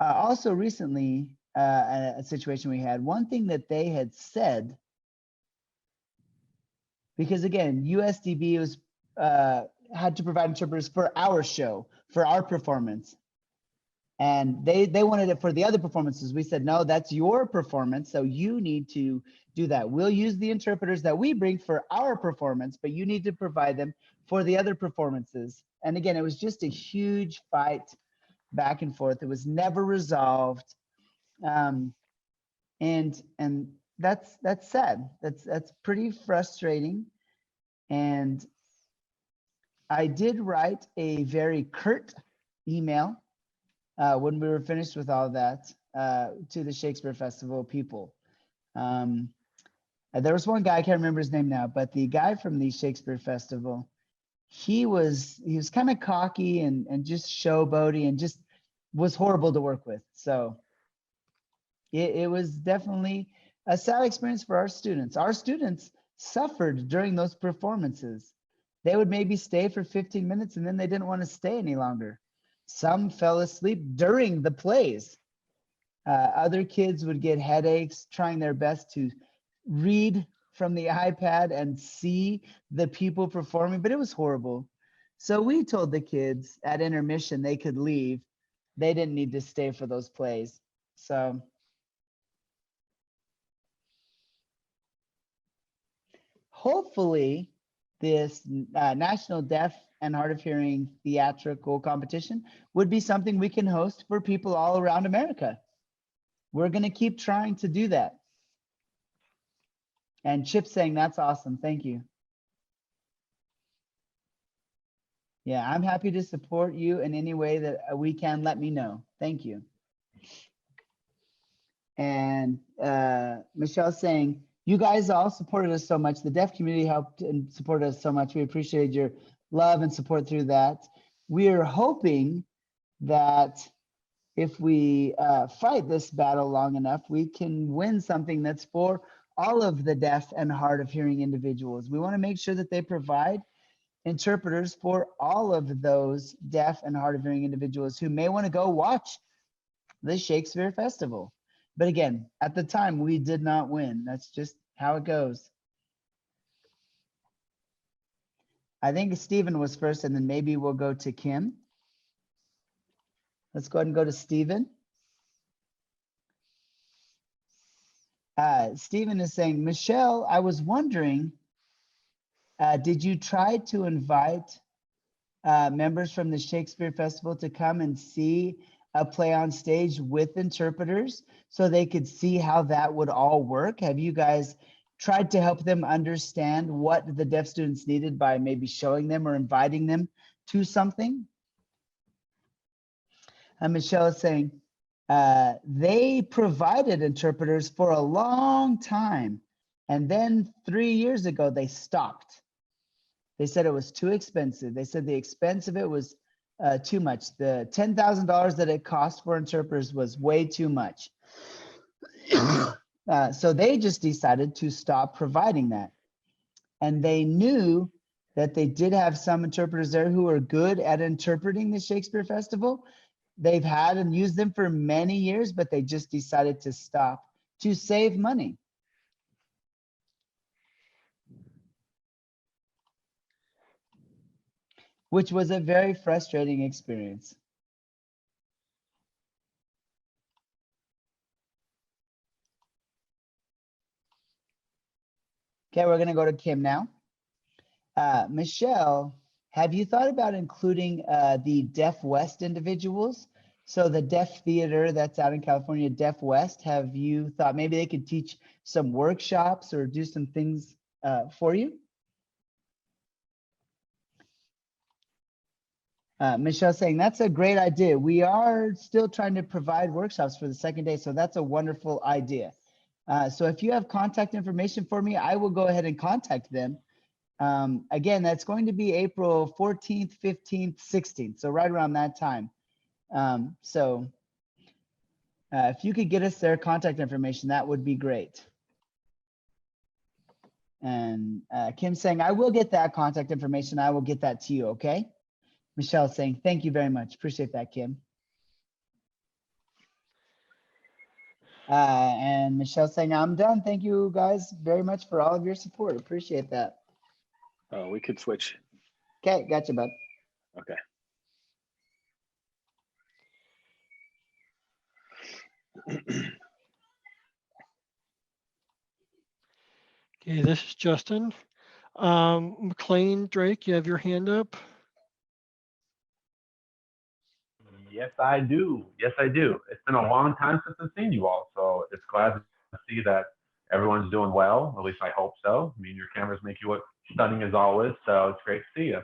Also recently, a situation we had, one thing that they had said, because again, USDB was had to provide interpreters for our show, for our performance. And they wanted it for the other performances. We said, no, that's your performance. So you need to do that. We'll use the interpreters that we bring for our performance, but you need to provide them for the other performances. And again, it was just a huge fight back and forth. It was never resolved. And that's sad. That's pretty frustrating. And I did write a very curt email when we were finished with all that to the Shakespeare Festival people. There was one guy, I can't remember his name now, but the guy from the Shakespeare Festival, he was kind of cocky and just showboaty and just was horrible to work with. So it was definitely a sad experience for our students. Our students suffered during those performances. They would maybe stay for 15 minutes and then they didn't want to stay any longer. Some fell asleep during the plays. Other kids would get headaches trying their best to read from the iPad and see the people performing, but it was horrible. So we told the kids at intermission they could leave. They didn't need to stay for those plays. So hopefully this National Deaf and Hard of Hearing theatrical competition would be something we can host for people all around America. We're going to keep trying to do that. And Chip saying, that's awesome. Thank you. Yeah, I'm happy to support you in any way that we can. Let me know. Thank you. And Michelle saying, you guys all supported us so much. The deaf community helped and supported us so much. We appreciate your love and support through that. We are hoping that if we fight this battle long enough, we can win something that's for all of the deaf and hard of hearing individuals. We want to make sure that they provide interpreters for all of those deaf and hard of hearing individuals who may want to go watch the Shakespeare Festival. But again, at the time, we did not win. That's just how it goes. I think Stephen was first, and then maybe we'll go to Kim. Let's go ahead and go to Stephen. Stephen is saying, Michelle, I was wondering, did you try to invite members from the Shakespeare Festival to come and see a play on stage with interpreters so they could see how that would all work? Have you guys tried to help them understand what the deaf students needed by maybe showing them or inviting them to something? And Michelle is saying, they provided interpreters for a long time. And then 3 years ago, they stopped. They said it was too expensive. They said the expense of it was too much. The $10,000 that it cost for interpreters was way too much. So they just decided to stop providing that. And they knew that they did have some interpreters there who are good at interpreting the Shakespeare Festival. They've had and used them for many years, but they just decided to stop to save money. which was a very frustrating experience. Okay, we're gonna go to Kim now. Michelle, have you thought about including the Deaf West individuals? So the Deaf Theater that's out in California, Deaf West, have you thought maybe they could teach some workshops or do some things for you? Michelle saying, that's a great idea. We are still trying to provide workshops for the second day, so that's a wonderful idea. So if you have contact information for me, I will go ahead and contact them. Again, that's going to be April 14th, 15th, 16th, so right around that time. If you could get us their contact information, that would be great. And Kim saying, I will get that contact information. I will get that to you, okay? Michelle saying, thank you very much. Appreciate that, Kim. And Michelle saying, I'm done. Thank you guys very much for all of your support. Appreciate that. Oh, we could switch. Okay, gotcha, bud. Okay. Okay, this is Justin. McLean, Drake, you have your hand up. Yes, I do. Yes, I do. It's been a long time since I've seen you all, so it's glad to see that everyone's doing well. At least I hope so. I mean, your cameras make you look stunning as always, so it's great to see you.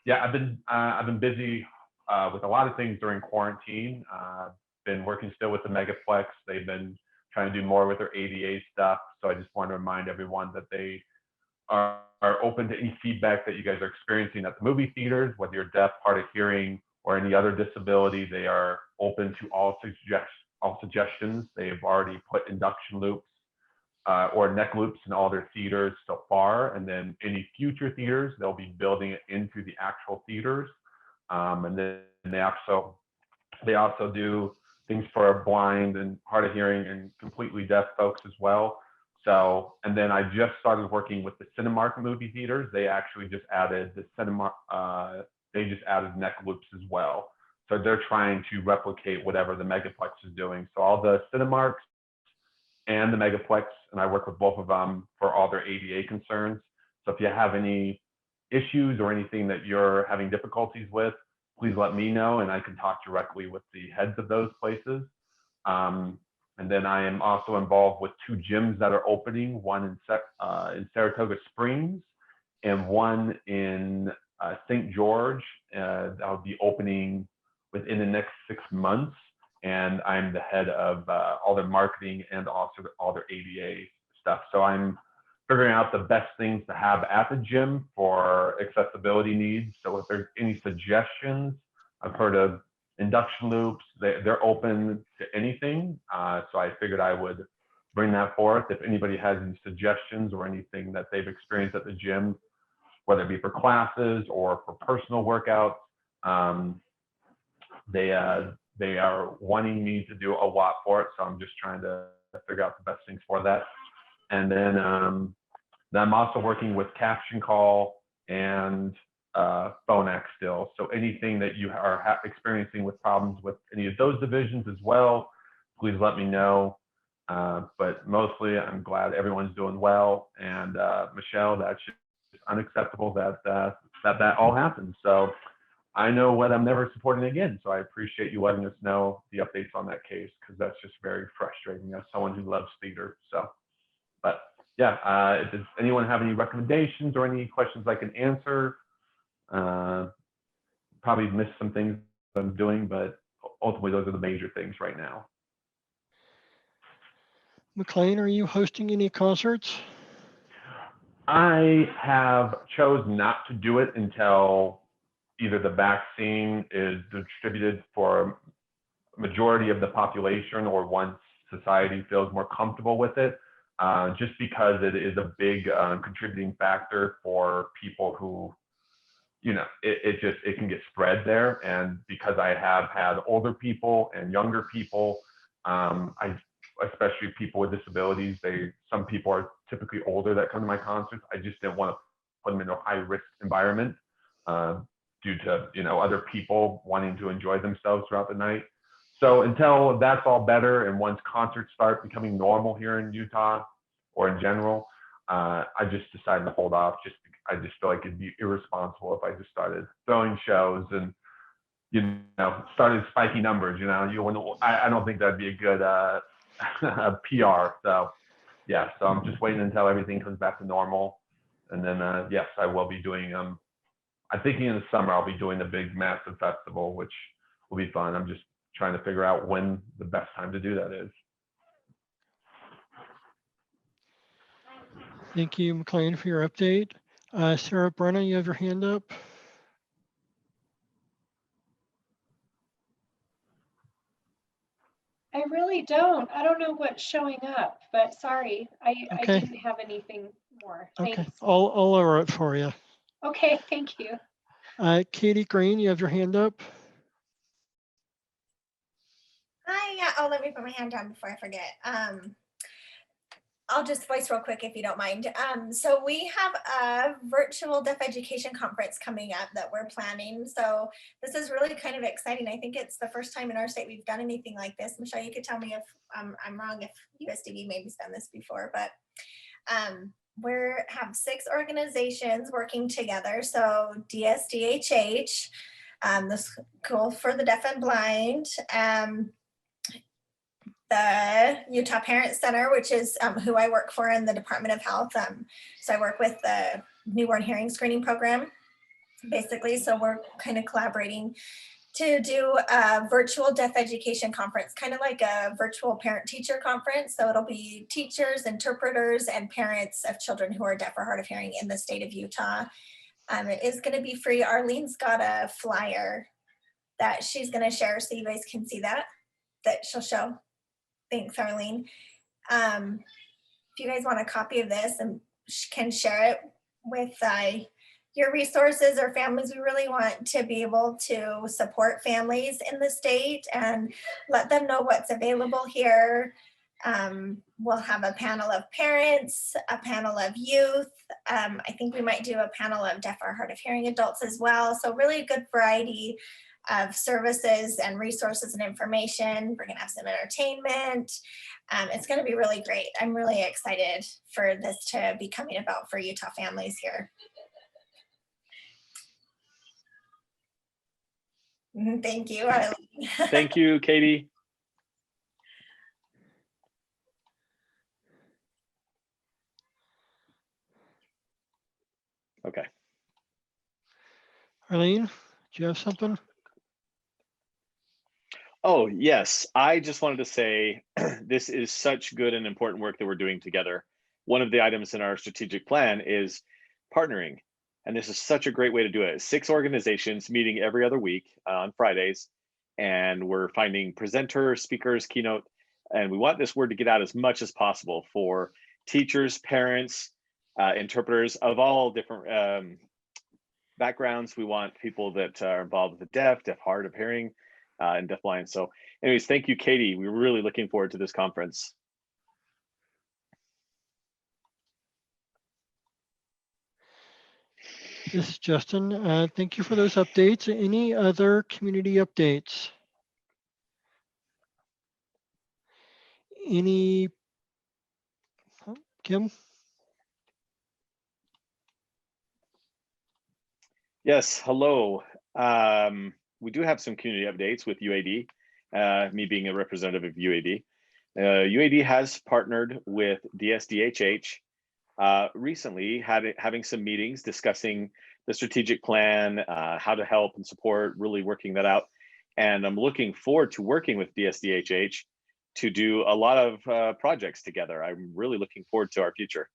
Yeah, I've been busy with a lot of things during quarantine. Been working still with the Megaplex. They've been trying to do more with their ADA stuff. So I just want to remind everyone that they are open to any feedback that you guys are experiencing at the movie theaters, whether you're deaf, hard of hearing, or any other disability. They are open to all suggestions. They've already put induction loops or neck loops in all their theaters so far, and then any future theaters, they'll be building it into the actual theaters. And then they also do things for blind and hard of hearing and completely deaf folks as well. So, and then I just started working with the Cinemark movie theaters. They actually just added the Cinemark, they just added neck loops as well. So they're trying to replicate whatever the Megaplex is doing. So all the Cinemarks and the Megaplex, and I work with both of them for all their ADA concerns. So if you have any issues or anything that you're having difficulties with, please let me know and I can talk directly with the heads of those places. And then I am also involved with 2 gyms that are opening, one in Saratoga Springs and one in St. George. That'll be opening within the next 6 months. And I'm the head of all their marketing and also all their ADA stuff. So I'm figuring out the best things to have at the gym for accessibility needs. So if there's any suggestions, I've heard of induction loops, they're open to anything. So I figured I would bring that forth. If anybody has any suggestions or anything that they've experienced at the gym, whether it be for classes or for personal workouts, they are wanting me to do a lot for it. So I'm just trying to figure out the best things for that. And then I'm also working with Caption Call and Phonak still. So anything that you are experiencing with problems with any of those divisions as well, please let me know. But mostly I'm glad everyone's doing well. And Michelle, that's just unacceptable that all happened. So I know what I'm never supporting again. So I appreciate you letting us know the updates on that case, because that's just very frustrating as someone who loves theater. So, but yeah, does anyone have any recommendations or any questions I can answer? Probably missed some things I'm doing, but ultimately those are the major things right now. McLean, are you hosting any concerts? I have chose not to do it until either the vaccine is distributed for majority of the population or once society feels more comfortable with it, just because it is a big contributing factor for people who, you know, it can get spread there. And because I have had older people and younger people, especially people with disabilities, some people are typically older that come to my concerts. I just didn't want to put them in a high risk environment. due to, other people wanting to enjoy themselves throughout the night. So until that's all better and once concerts start becoming normal here in Utah or in general, I just decided to hold off. I just feel like it'd be irresponsible if I just started throwing shows and, started spiking numbers. I don't think that'd be a good PR. So yeah, so I'm just waiting until everything comes back to normal. And then, yes, I will be doing, I'm thinking in the summer, I'll be doing a big massive festival, which will be fun. I'm just trying to figure out when the best time to do that is. Thank you, McLean, for your update. Sarah Brenna, you have your hand up. I really don't. I don't know what's showing up, but sorry, I Okay. didn't have anything more. Okay, Thanks. I'll lower it for you. Okay, thank you. Katie Green, you have your hand up. Hi, yeah. Oh, let me put my hand down before I forget. I'll just voice real quick if you don't mind. So we have a virtual deaf education conference coming up that we're planning. So this is really kind of exciting. I think it's the first time in our state we've done anything like this. Michelle, you could tell me if I'm wrong, if USDB maybe's done this before, but we have 6 organizations working together. So DSDHH, the School for the Deaf and Blind, the Utah Parent Center, which is who I work for in the Department of Health. So I work with the newborn hearing screening program, basically. So we're kind of collaborating to do a virtual deaf education conference, kind of like a virtual parent-teacher conference. So it'll be teachers, interpreters, and parents of children who are deaf or hard of hearing in the state of Utah. It is going to be free. Arlene's got a flyer that she's going to share so you guys can see that she'll show. Thanks, Arlene. If you guys want a copy of this and can share it with your resources or families, we really want to be able to support families in the state and let them know what's available here. We'll have a panel of parents, a panel of youth. I think we might do a panel of deaf or hard of hearing adults as well. So really a good variety of services and resources and information. We're gonna have some entertainment. It's gonna be really great. I'm really excited for this to be coming about for Utah families here. Thank you, Arlene. Thank you, Katie. Okay. Arlene, do you have something? Oh, yes. I just wanted to say this is such good and important work that we're doing together. One of the items in our strategic plan is partnering. And this is such a great way to do it. 6 organizations meeting every other week on Fridays. And we're finding presenters, speakers, keynote. And we want this word to get out as much as possible for teachers, parents, interpreters of all different backgrounds. We want people that are involved with the deaf, hard of hearing, and deafblind. So anyways, thank you, Katie. We're really looking forward to this conference. This is Justin. Thank you for those updates. Any other community updates? Any, Kim? Yes, hello. We do have some community updates with UAD, me being a representative of UAD. UAD has partnered with DSDHH recently, having some meetings discussing the strategic plan, how to help and support, really working that out. And I'm looking forward to working with DSDHH to do a lot of projects together. I'm really looking forward to our future.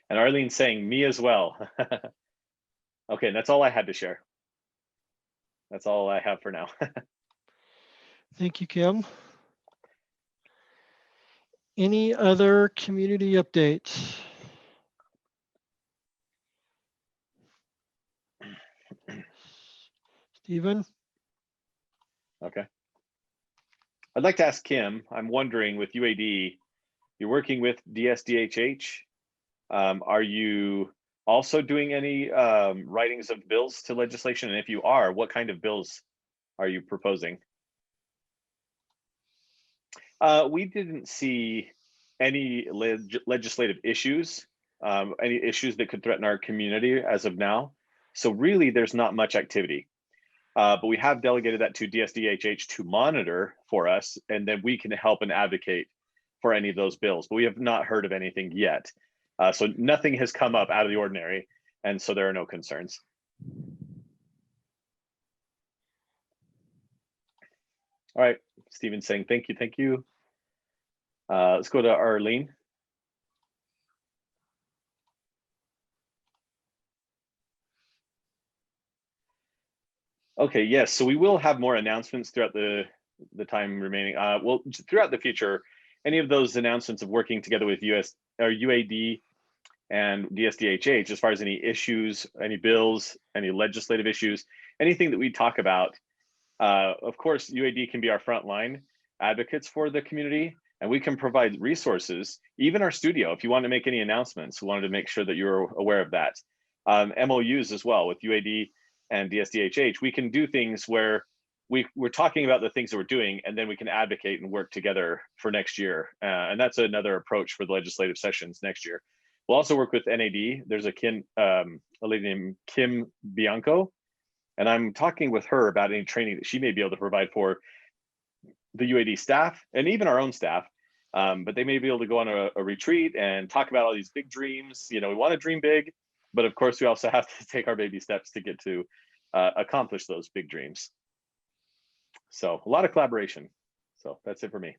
And Arlene's saying me as well. Okay, that's all I had to share. That's all I have for now. Thank you, Kim. Any other community updates? Stephen? Okay. I'd like to ask Kim, I'm wondering with UAD, you're working with DSDHH. Are you also doing any writings of bills to legislation? And if you are, what kind of bills are you proposing? We didn't see any legislative issues, any issues that could threaten our community as of now. So really, there's not much activity. But we have delegated that to DSDHH to monitor for us, and then we can help and advocate for any of those bills. But we have not heard of anything yet. So nothing has come up out of the ordinary, and so there are no concerns. All right, Stephen's saying thank you, thank you. Let's go to Arlene. Okay, yes, so we will have more announcements throughout the time remaining. Well, throughout the future, any of those announcements of working together with UAD and DSDHH, as far as any issues, any bills, any legislative issues, anything that we talk about. Of course, UAD can be our frontline advocates for the community, and we can provide resources, even our studio, if you want to make any announcements. We wanted to make sure that you're aware of that. MOUs as well with UAD and DSDHH, we can do things where we're talking about the things that we're doing, and then we can advocate and work together for next year. And that's another approach for the legislative sessions next year. We'll also work with NAD. There's a lady named Kim Bianco, and I'm talking with her about any training that she may be able to provide for the UAD staff and even our own staff. But they may be able to go on a retreat and talk about all these big dreams. You know, we want to dream big, but of course we also have to take our baby steps to get to accomplish those big dreams. So a lot of collaboration. So that's it for me.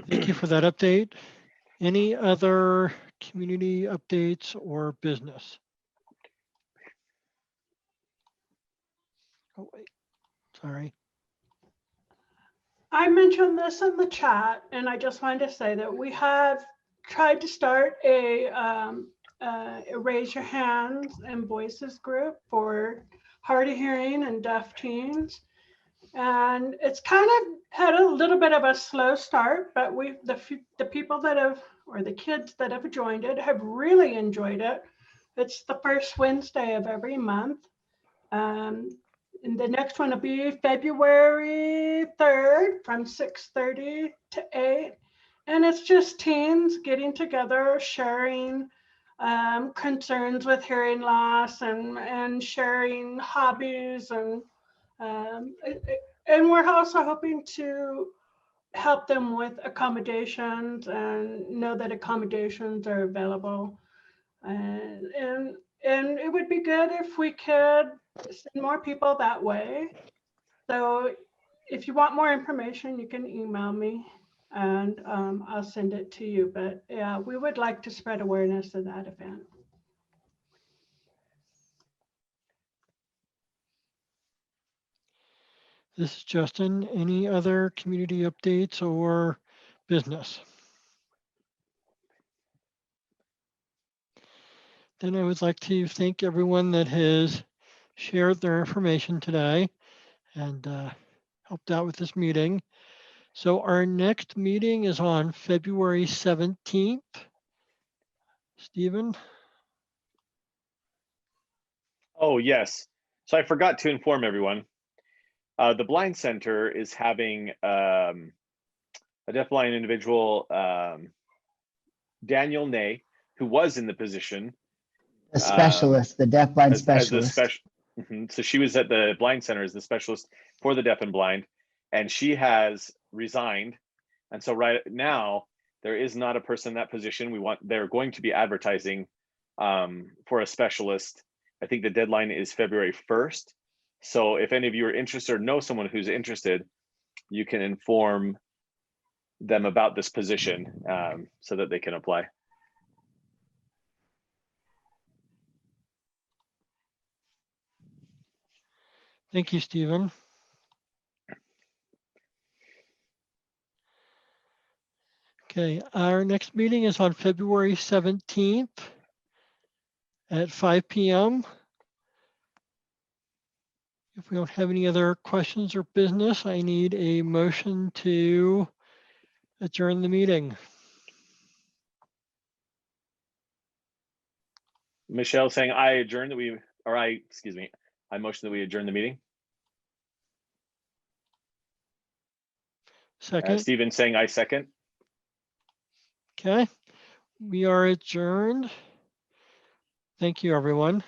Thank you for that update. Any other community updates or business? Oh, wait, sorry. I mentioned this in the chat, and I just wanted to say that we have tried to start a raise your hands and voices group for hard of hearing and deaf teens. And it's kind of had a little bit of a slow start, but the people that have, or the kids that have joined it, have really enjoyed it. It's the first Wednesday of every month. And the next one will be February 3rd from 6:30 to 8. And it's just teens getting together, sharing concerns with hearing loss and sharing hobbies. And we're also hoping to help them with accommodations and know that accommodations are available. And it would be good if we could send more people that way. So if you want more information, you can email me and I'll send it to you. But yeah, we would like to spread awareness of that event. This is Justin. Any other community updates or business? Then I would like to thank everyone that has shared their information today and helped out with this meeting. So our next meeting is on February 17th. Stephen? Oh, yes. So I forgot to inform everyone. The Blind Center is having a deafblind individual, Daniel Ney, who was in the position. A specialist, the deafblind specialist. So she was at the Blind Center as the specialist for the deaf and blind, and she has resigned. And so right now, there is not a person in that position. They're going to be advertising for a specialist. I think the deadline is February 1st. So if any of you are interested or know someone who's interested, you can inform them about this position so that they can apply. Thank you, Stephen. Okay, our next meeting is on February 17th at 5 p.m. If we don't have any other questions or business, I need a motion to adjourn the meeting. Michelle saying I adjourn that we, or I, excuse me, I motion that we adjourn the meeting. Second, Stephen saying I second. okay. We are adjourned. Thank you, everyone.